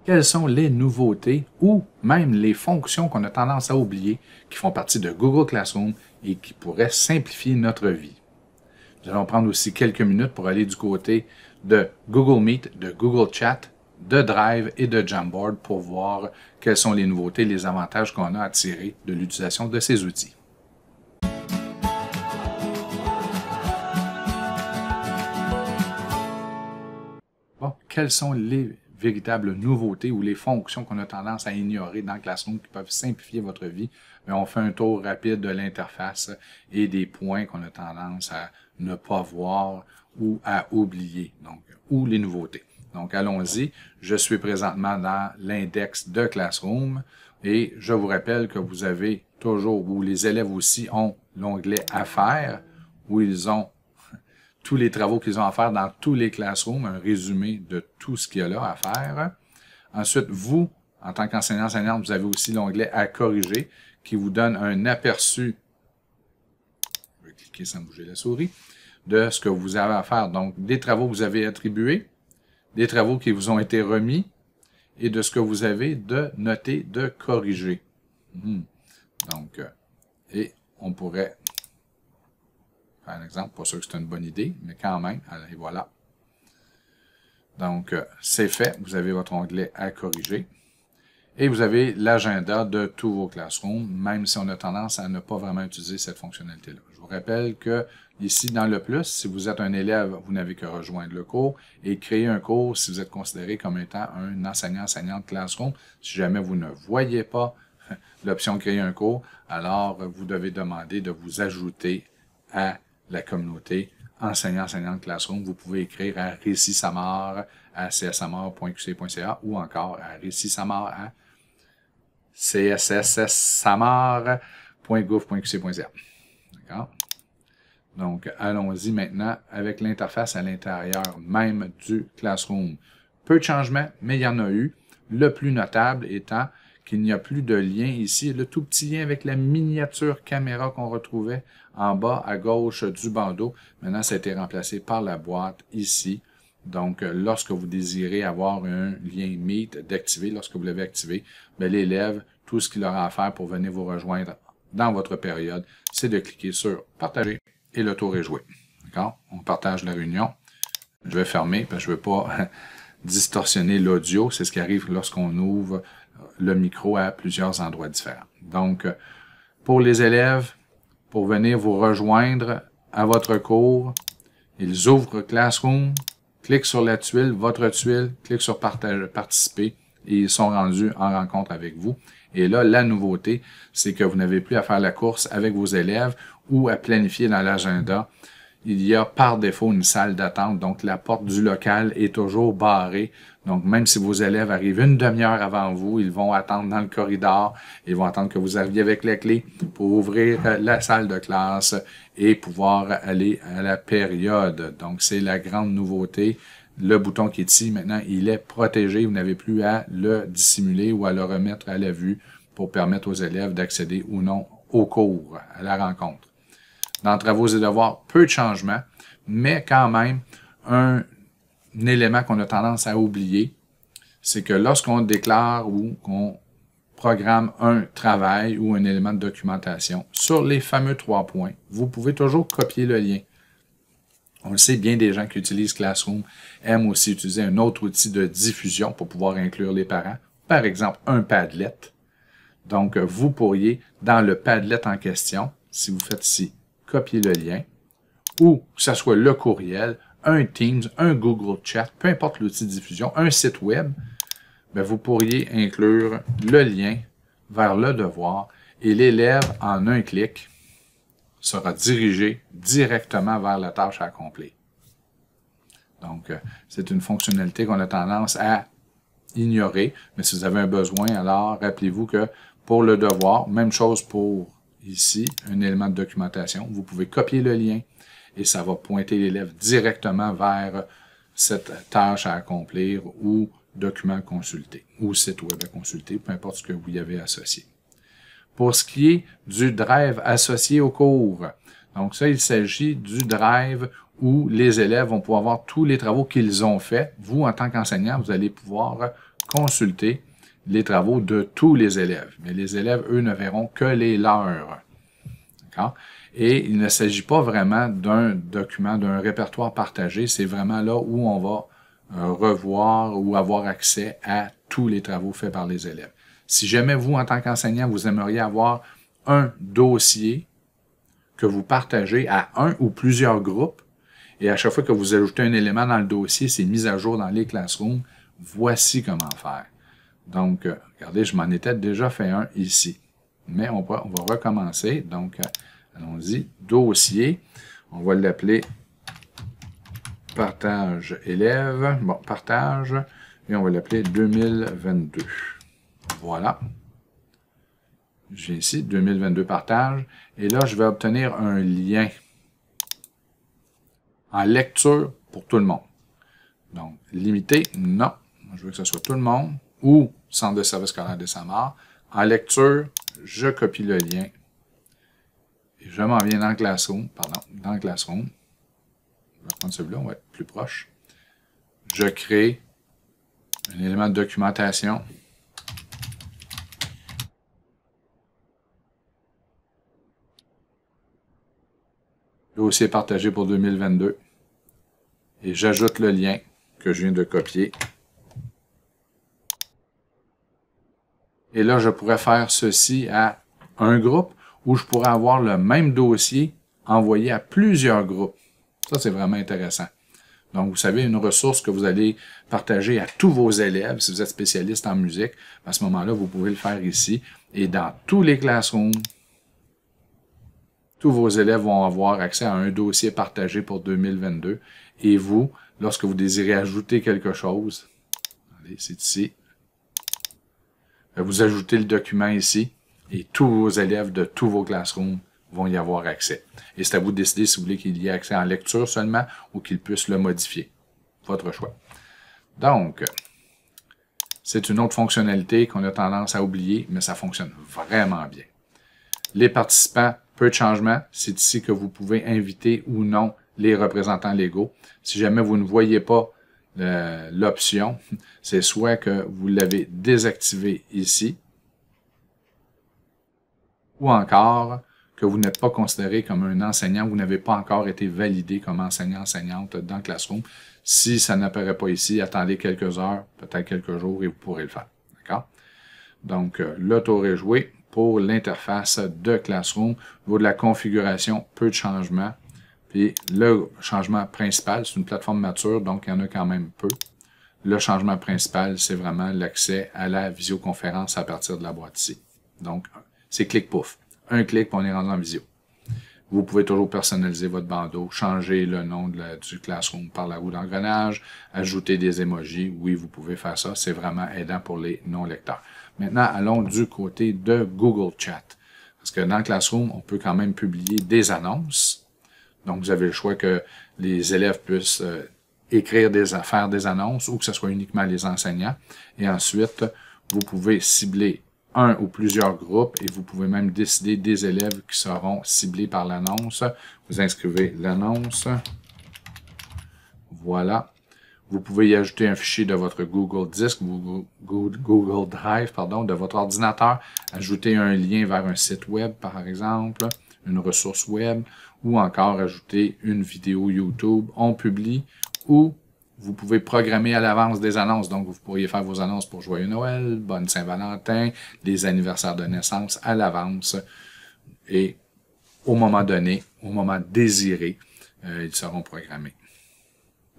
quelles sont les nouveautés ou même les fonctions qu'on a tendance à oublier qui font partie de Google Classroom et qui pourraient simplifier notre vie. Nous allons prendre aussi quelques minutes pour aller du côté de Google Meet, de Google Chat, de Drive et de Jamboard pour voir quelles sont les nouveautés, les avantages qu'on a à tirer de l'utilisation de ces outils. Bon, quelles sont les véritables nouveautés ou les fonctions qu'on a tendance à ignorer dans Classroom qui peuvent simplifier votre vie? Mais on fait un tour rapide de l'interface et des points qu'on a tendance à ne pas voir ou à oublier, donc, ou les nouveautés. Donc, allons-y. Je suis présentement dans l'index de Classroom et je vous rappelle que vous avez toujours, ou les élèves aussi ont l'onglet « Affaires » où ils ont tous les travaux qu'ils ont à faire dans tous les classrooms, un résumé de tout ce qu'il y a là à faire. Ensuite, vous, en tant qu'enseignant-enseignante, vous avez aussi l'onglet « À corriger » qui vous donne un aperçu, je vais cliquer sans bouger la souris, de ce que vous avez à faire. Donc, des travaux que vous avez attribués, des travaux qui vous ont été remis et de ce que vous avez de noté, de corriger. Donc, et on pourrait faire un exemple, pas sûr que c'est une bonne idée, mais quand même, et voilà. Donc, c'est fait. Vous avez votre onglet à corriger. Et vous avez l'agenda de tous vos classrooms, même si on a tendance à ne pas vraiment utiliser cette fonctionnalité-là. Je vous rappelle que ici, dans le plus, si vous êtes un élève, vous n'avez que rejoindre le cours et créer un cours si vous êtes considéré comme étant un enseignant-enseignante Classroom. Si jamais vous ne voyez pas l'option créer un cours, alors vous devez demander de vous ajouter à la communauté enseignant-enseignante Classroom. Vous pouvez écrire à récitsamar@cssamar.qc.ca ou encore à récitsamar à csssamar.gouv.qc.ca. D'accord? Donc, allons-y maintenant avec l'interface à l'intérieur même du Classroom. Peu de changements, mais il y en a eu. Le plus notable étant qu'il n'y a plus de lien ici. Le tout petit lien avec la miniature caméra qu'on retrouvait en bas à gauche du bandeau. Maintenant, ça a été remplacé par la boîte ici. Donc, lorsque vous désirez avoir un lien Meet d'activer, lorsque vous l'avez activé, l'élève, tout ce qu'il aura à faire pour venir vous rejoindre dans votre période, c'est de cliquer sur « Partager » et le tour est joué. D'accord? On partage la réunion. Je vais fermer parce que je ne veux pas distorsionner l'audio. C'est ce qui arrive lorsqu'on ouvre le micro à plusieurs endroits différents. Donc, pour les élèves, pour venir vous rejoindre à votre cours, ils ouvrent Classroom, cliquent sur la tuile, votre tuile, cliquent sur participer et ils sont rendus en rencontre avec vous. Et là, la nouveauté, c'est que vous n'avez plus à faire la course avec vos élèves ou à planifier dans l'agenda. Il y a par défaut une salle d'attente, donc la porte du local est toujours barrée. Donc, même si vos élèves arrivent une demi-heure avant vous, ils vont attendre dans le corridor, ils vont attendre que vous arriviez avec la clé pour ouvrir la salle de classe et pouvoir aller à la période. Donc, c'est la grande nouveauté. Le bouton qui est ici, maintenant, il est protégé. Vous n'avez plus à le dissimuler ou à le remettre à la vue pour permettre aux élèves d'accéder ou non au cours, à la rencontre. Dans Travaux et devoirs, peu de changements, mais quand même, un élément qu'on a tendance à oublier, c'est que lorsqu'on déclare ou qu'on programme un travail ou un élément de documentation, sur les fameux 3 points, vous pouvez toujours copier le lien. On le sait, bien des gens qui utilisent Classroom aiment aussi utiliser un autre outil de diffusion pour pouvoir inclure les parents, par exemple un Padlet. Donc, vous pourriez, dans le Padlet en question, si vous faites ici, copier le lien, ou que ce soit le courriel, un Teams, un Google Chat, peu importe l'outil de diffusion, un site web, vous pourriez inclure le lien vers le devoir et l'élève, en un clic, sera dirigé directement vers la tâche à accomplir. Donc, c'est une fonctionnalité qu'on a tendance à ignorer, mais si vous avez un besoin, alors rappelez-vous que pour le devoir, même chose pour ici, un élément de documentation. Vous pouvez copier le lien et ça va pointer l'élève directement vers cette tâche à accomplir ou document à consulter ou site web à consulter, peu importe ce que vous y avez associé. Pour ce qui est du drive associé au cours, donc ça, il s'agit du drive où les élèves vont pouvoir voir tous les travaux qu'ils ont faits. Vous, en tant qu'enseignant, vous allez pouvoir consulter les travaux de tous les élèves. Mais les élèves, eux, ne verront que les leurs. D'accord? Et il ne s'agit pas vraiment d'un document, d'un répertoire partagé. C'est vraiment là où on va revoir ou avoir accès à tous les travaux faits par les élèves. Si jamais vous, en tant qu'enseignant, vous aimeriez avoir un dossier que vous partagez à un ou plusieurs groupes, et à chaque fois que vous ajoutez un élément dans le dossier, c'est mis à jour dans les classrooms, voici comment faire. Donc, regardez, je m'en étais déjà fait un ici. Mais on va recommencer. Donc, allons-y. Dossier. On va l'appeler partage élève. Bon, partage. Et on va l'appeler 2022. Voilà. J'ai ici 2022 partage. Et là, je vais obtenir un lien en lecture pour tout le monde. Donc, limité, non. Je veux que ce soit tout le monde. Ou Centre de service scolaire des Samars. En lecture, je copie le lien. Et je m'en viens dans le Classroom. Pardon, dans le Classroom. Je vais prendre celui-là, on va être plus proche. Je crée un élément de documentation. Dossier partagé pour 2022. Et j'ajoute le lien que je viens de copier. Et là, je pourrais faire ceci à un groupe ou je pourrais avoir le même dossier envoyé à plusieurs groupes. Ça, c'est vraiment intéressant. Donc, vous savez, une ressource que vous allez partager à tous vos élèves, si vous êtes spécialiste en musique, à ce moment-là, vous pouvez le faire ici. Et dans tous les classrooms, tous vos élèves vont avoir accès à un dossier partagé pour 2022. Et vous, lorsque vous désirez ajouter quelque chose, allez, c'est ici, vous ajoutez le document ici et tous vos élèves de tous vos classrooms vont y avoir accès. Et c'est à vous de décider si vous voulez qu'il y ait accès en lecture seulement ou qu'ils puissent le modifier. Votre choix. Donc, c'est une autre fonctionnalité qu'on a tendance à oublier, mais ça fonctionne vraiment bien. Les participants, peu de changements. C'est ici que vous pouvez inviter ou non les représentants légaux. Si jamais vous ne voyez pas l'option, c'est soit que vous l'avez désactivé ici, ou encore que vous n'êtes pas considéré comme un enseignant, vous n'avez pas encore été validé comme enseignant-enseignante dans Classroom. Si ça n'apparaît pas ici, attendez quelques heures, peut-être quelques jours, et vous pourrez le faire. D'accord? Donc, le tour est joué pour l'interface de Classroom. Au niveau de la configuration, peu de changements. Puis le changement principal, c'est une plateforme mature, donc il y en a quand même peu. Le changement principal, c'est vraiment l'accès à la visioconférence à partir de la boîte ici. Donc, c'est clic-pouf. Un clic, puis on est rendu en visio. Vous pouvez toujours personnaliser votre bandeau, changer le nom du Classroom par la roue d'engrenage, ajouter des emojis. Oui, vous pouvez faire ça. C'est vraiment aidant pour les non-lecteurs. Maintenant, allons du côté de Google Chat. Parce que dans Classroom, on peut quand même publier des annonces. Donc, vous avez le choix que les élèves puissent écrire faire des annonces ou que ce soit uniquement les enseignants. Et ensuite, vous pouvez cibler un ou plusieurs groupes et vous pouvez même décider des élèves qui seront ciblés par l'annonce. Vous inscrivez l'annonce. Voilà. Vous pouvez y ajouter un fichier de votre Google Disk, Google Drive, pardon, de votre ordinateur. Ajouter un lien vers un site web, par exemple, une ressource web, ou encore ajouter une vidéo YouTube. On publie ou vous pouvez programmer à l'avance des annonces. Donc, vous pourriez faire vos annonces pour Joyeux Noël, Bonne Saint-Valentin, des anniversaires de naissance à l'avance. Et au moment donné, au moment désiré, ils seront programmés.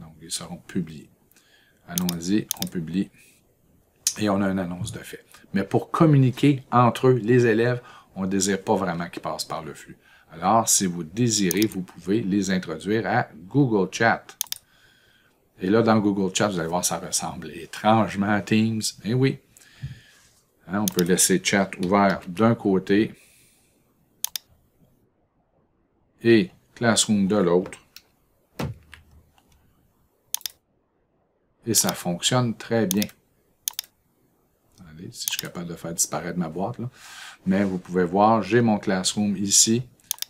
Donc, ils seront publiés. Allons-y, on publie et on a une annonce de fait. Mais pour communiquer entre eux, les élèves, on ne désire pas vraiment qu'ils passent par le flux. Alors, si vous désirez, vous pouvez les introduire à Google Chat. Et là, dans Google Chat, vous allez voir, ça ressemble étrangement à Teams. Eh oui, hein, on peut laisser Chat ouvert d'un côté et Classroom de l'autre. Et ça fonctionne très bien. Allez, si je suis capable de faire disparaître ma boîte, là. Mais vous pouvez voir, j'ai mon Classroom ici,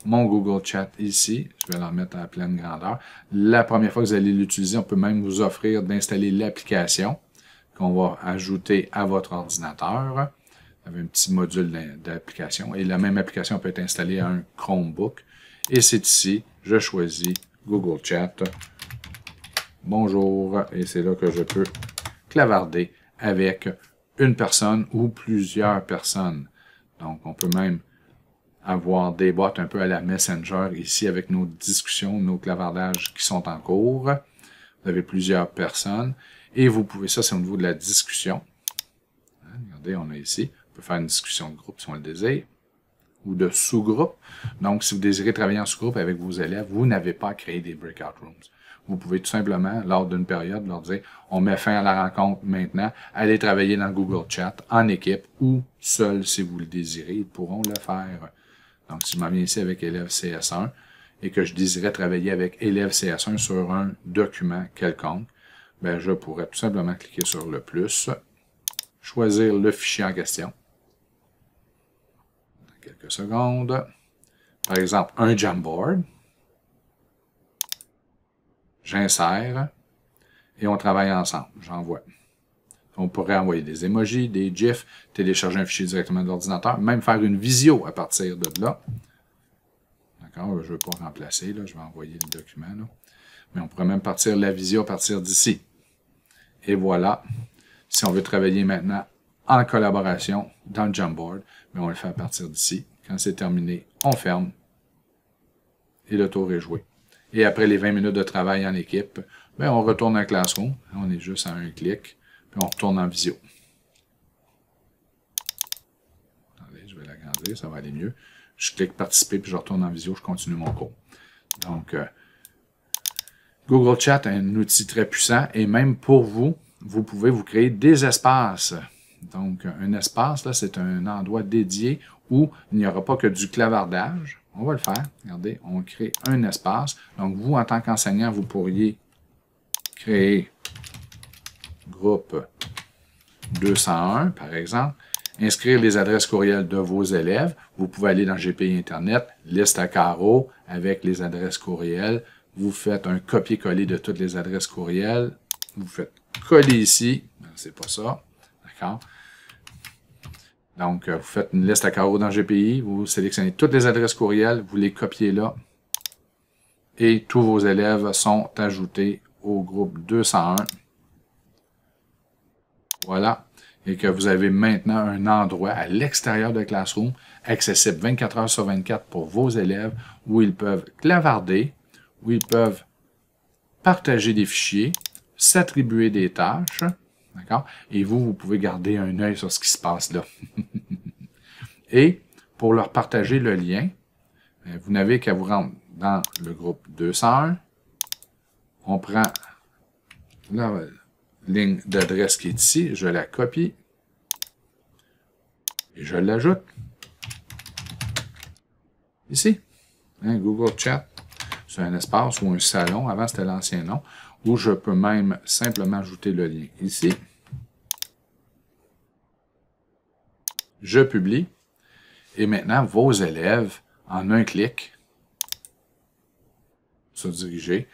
mon Google Chat ici. Je vais l'en mettre à pleine grandeur. La première fois que vous allez l'utiliser, on peut même vous offrir d'installer l'application. qu'on va ajouter à votre ordinateur. Vous avez un petit module d'application. Et la même application peut être installée à un Chromebook. Et c'est ici, je choisis Google Chat. Bonjour. Et c'est là que je peux clavarder avec une personne ou plusieurs personnes. Donc, on peut même avoir des boîtes un peu à la Messenger ici avec nos discussions, nos clavardages qui sont en cours. Vous avez plusieurs personnes et vous pouvez, ça c'est au niveau de la discussion. Regardez, on a ici, on peut faire une discussion de groupe si on le désire, ou de sous-groupe. Donc, si vous désirez travailler en sous-groupe avec vos élèves, vous n'avez pas à créer des breakout rooms. Vous pouvez tout simplement, lors d'une période, leur dire « On met fin à la rencontre maintenant, allez travailler dans Google Chat, en équipe ou seul si vous le désirez, ils pourront le faire. » Donc, si je m'en viens ici avec élève CS1 et que je désirais travailler avec élève CS1 sur un document quelconque, ben, je pourrais tout simplement cliquer sur le plus, choisir le fichier en question. Dans quelques secondes. Par exemple, un Jamboard. J'insère et on travaille ensemble. J'envoie. On pourrait envoyer des emojis, des GIFs, télécharger un fichier directement de l'ordinateur, même faire une visio à partir de là. D'accord? Je ne veux pas remplacer, là, je vais envoyer le document. Là. Mais on pourrait même partir la visio à partir d'ici. Et voilà. Si on veut travailler maintenant en collaboration dans le Jamboard, mais on le fait à partir d'ici. Quand c'est terminé, on ferme et le tour est joué. Et après les 20 minutes de travail en équipe, ben on retourne à Classroom. On est juste à un clic. Puis on retourne en visio. Attendez, je vais l'agrandir, ça va aller mieux. Je clique participer, puis je retourne en visio, je continue mon cours. Donc, Google Chat est un outil très puissant et même pour vous, vous pouvez vous créer des espaces. Donc, un espace, là, c'est un endroit dédié où il n'y aura pas que du clavardage. On va le faire. Regardez, on crée un espace. Donc, vous, en tant qu'enseignant, vous pourriez créer groupe 201, par exemple, inscrire les adresses courriels de vos élèves. Vous pouvez aller dans GPI Internet, liste à carreaux avec les adresses courriels. Vous faites un copier-coller de toutes les adresses courriels. Vous faites coller ici. C'est pas ça. D'accord? Donc, vous faites une liste à carreaux dans GPI. Vous sélectionnez toutes les adresses courriels. Vous les copiez là. Et tous vos élèves sont ajoutés au groupe 201. Voilà. Et que vous avez maintenant un endroit à l'extérieur de Classroom, accessible 24 heures sur 24 pour vos élèves, où ils peuvent clavarder, où ils peuvent partager des fichiers, s'attribuer des tâches, d'accord? Et vous pouvez garder un œil sur ce qui se passe là. Et pour leur partager le lien, vous n'avez qu'à vous rendre dans le groupe 201. On prend la ligne d'adresse qui est ici, je la copie et je l'ajoute ici. Google Chat, c'est un espace ou un salon, avant c'était l'ancien nom, où je peux même simplement ajouter le lien ici. Je publie et maintenant vos élèves, en un clic, se diriger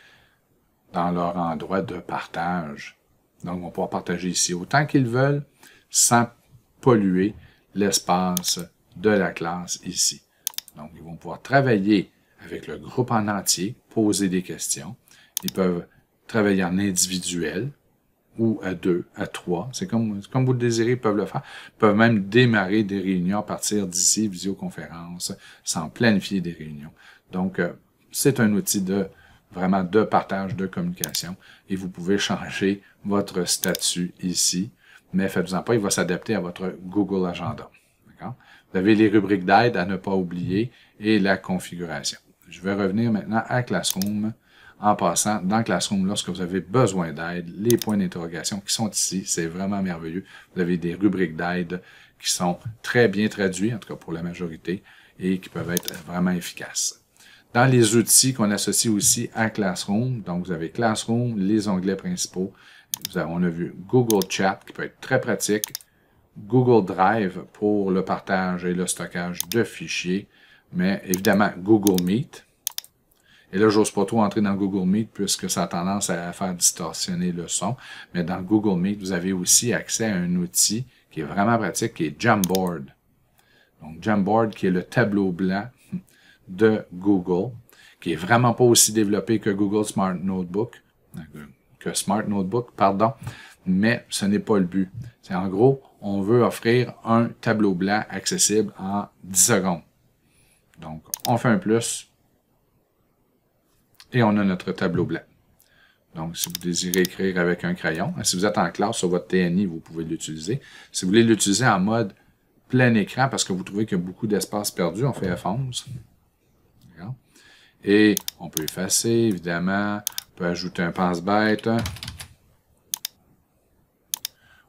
dans leur endroit de partage. Donc, ils vont pouvoir partager ici autant qu'ils veulent sans polluer l'espace de la classe ici. Donc, ils vont pouvoir travailler avec le groupe en entier, poser des questions. Ils peuvent travailler en individuel ou à 2, à 3. C'est comme vous le désirez, ils peuvent le faire. Ils peuvent même démarrer des réunions à partir d'ici, visioconférence, sans planifier des réunions. Donc, c'est un outil vraiment de partage, de communication. Et vous pouvez changer votre statut ici, mais faites-en pas, il va s'adapter à votre Google Agenda. D'accord? Vous avez les rubriques d'aide à ne pas oublier et la configuration. Je vais revenir maintenant à Classroom en passant dans Classroom lorsque vous avez besoin d'aide. Les points d'interrogation qui sont ici, c'est vraiment merveilleux. Vous avez des rubriques d'aide qui sont très bien traduits, en tout cas pour la majorité, et qui peuvent être vraiment efficaces. Dans les outils qu'on associe aussi à Classroom, donc vous avez Classroom, les onglets principaux. On a vu Google Chat qui peut être très pratique, Google Drive pour le partage et le stockage de fichiers, mais évidemment Google Meet. Et là, j'ose pas trop entrer dans Google Meet puisque ça a tendance à faire distorsionner le son. Mais dans Google Meet, vous avez aussi accès à un outil qui est vraiment pratique, qui est Jamboard. Donc, Jamboard, qui est le tableau blanc de Google, qui est vraiment pas aussi développé que Google Smart Notebook, pardon, mais ce n'est pas le but. C'est en gros, on veut offrir un tableau blanc accessible en 10 secondes. Donc, on fait un plus et on a notre tableau blanc. Donc, si vous désirez écrire avec un crayon, si vous êtes en classe sur votre TNI, vous pouvez l'utiliser. Si vous voulez l'utiliser en mode plein écran parce que vous trouvez qu'il y a beaucoup d'espace perdu, on fait F11. Et on peut effacer, évidemment. On peut ajouter un pense-bête.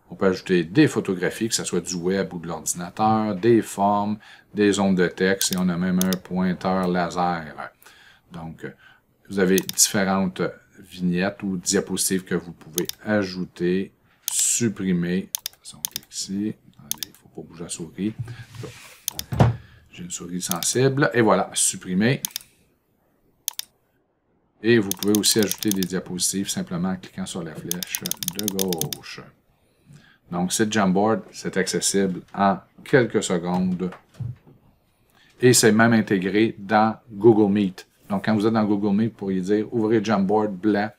On peut ajouter des photographies, que ce soit du web ou de l'ordinateur, des formes, des ondes de texte, et on a même un pointeur laser. Donc, vous avez différentes vignettes ou diapositives que vous pouvez ajouter, supprimer. On clique ici. Attendez, il ne faut pas bouger la souris. J'ai une souris sensible. Et voilà, supprimer. Et vous pouvez aussi ajouter des diapositives simplement en cliquant sur la flèche de gauche. Donc, c'est Jamboard, c'est accessible en quelques secondes. Et c'est même intégré dans Google Meet. Donc, quand vous êtes dans Google Meet, vous pourriez dire « Ouvrez Jamboard blanc »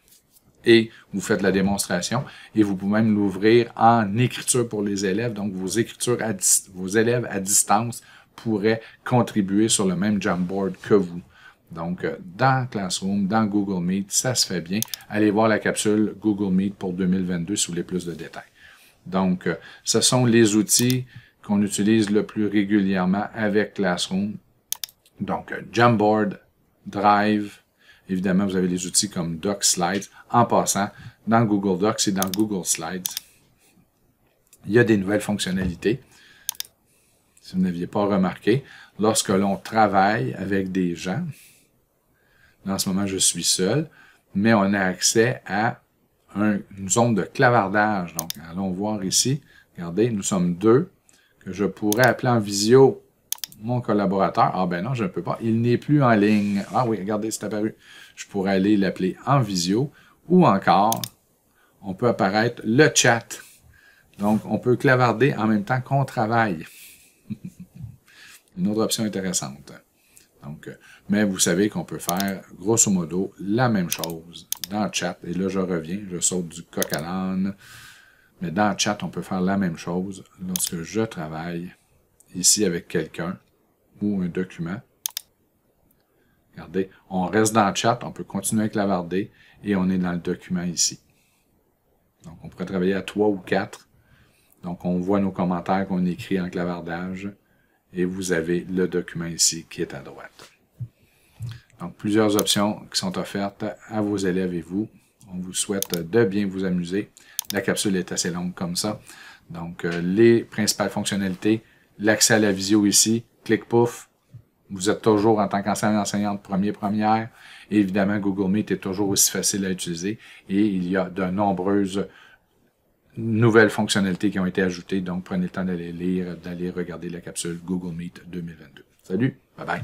et vous faites la démonstration. Et vous pouvez même l'ouvrir en écriture pour les élèves. Donc, vos élèves à distance pourraient contribuer sur le même Jamboard que vous. Donc, dans Classroom, dans Google Meet, ça se fait bien. Allez voir la capsule Google Meet pour 2022 si vous voulez plus de détails. Donc, ce sont les outils qu'on utilise le plus régulièrement avec Classroom. Donc, Jamboard, Drive, évidemment, vous avez les outils comme Doc Slides. En passant, dans Google Docs et dans Google Slides, il y a des nouvelles fonctionnalités. Si vous n'aviez pas remarqué, lorsque l'on travaille avec des gens, en ce moment, je suis seul, mais on a accès à une zone de clavardage. Donc, allons voir ici. Regardez, nous sommes deux, que je pourrais appeler en visio mon collaborateur. Ah ben non, je ne peux pas. Il n'est plus en ligne. Ah oui, regardez, c'est apparu. Je pourrais aller l'appeler en visio. Ou encore, on peut apparaître le chat. Donc, on peut clavarder en même temps qu'on travaille. Une autre option intéressante. Donc, mais vous savez qu'on peut faire, grosso modo, la même chose dans le chat. Et là, je reviens, je saute du coq à l'âne. Mais dans le chat, on peut faire la même chose lorsque je travaille ici avec quelqu'un ou un document. Regardez, on reste dans le chat, on peut continuer à clavarder et on est dans le document ici. Donc, on pourrait travailler à 3 ou 4. Donc, on voit nos commentaires qu'on écrit en clavardage. Et vous avez le document ici qui est à droite. Donc, plusieurs options qui sont offertes à vos élèves et vous. On vous souhaite de bien vous amuser. La capsule est assez longue comme ça. Donc, les principales fonctionnalités, l'accès à la visio ici, clic pouf. Vous êtes toujours en tant qu'enseignant-enseignante première. Et évidemment, Google Meet est toujours aussi facile à utiliser. Et il y a de nombreuses nouvelles fonctionnalités qui ont été ajoutées. Donc, prenez le temps d'aller lire, d'aller regarder la capsule Google Meet 2022. Salut, bye bye.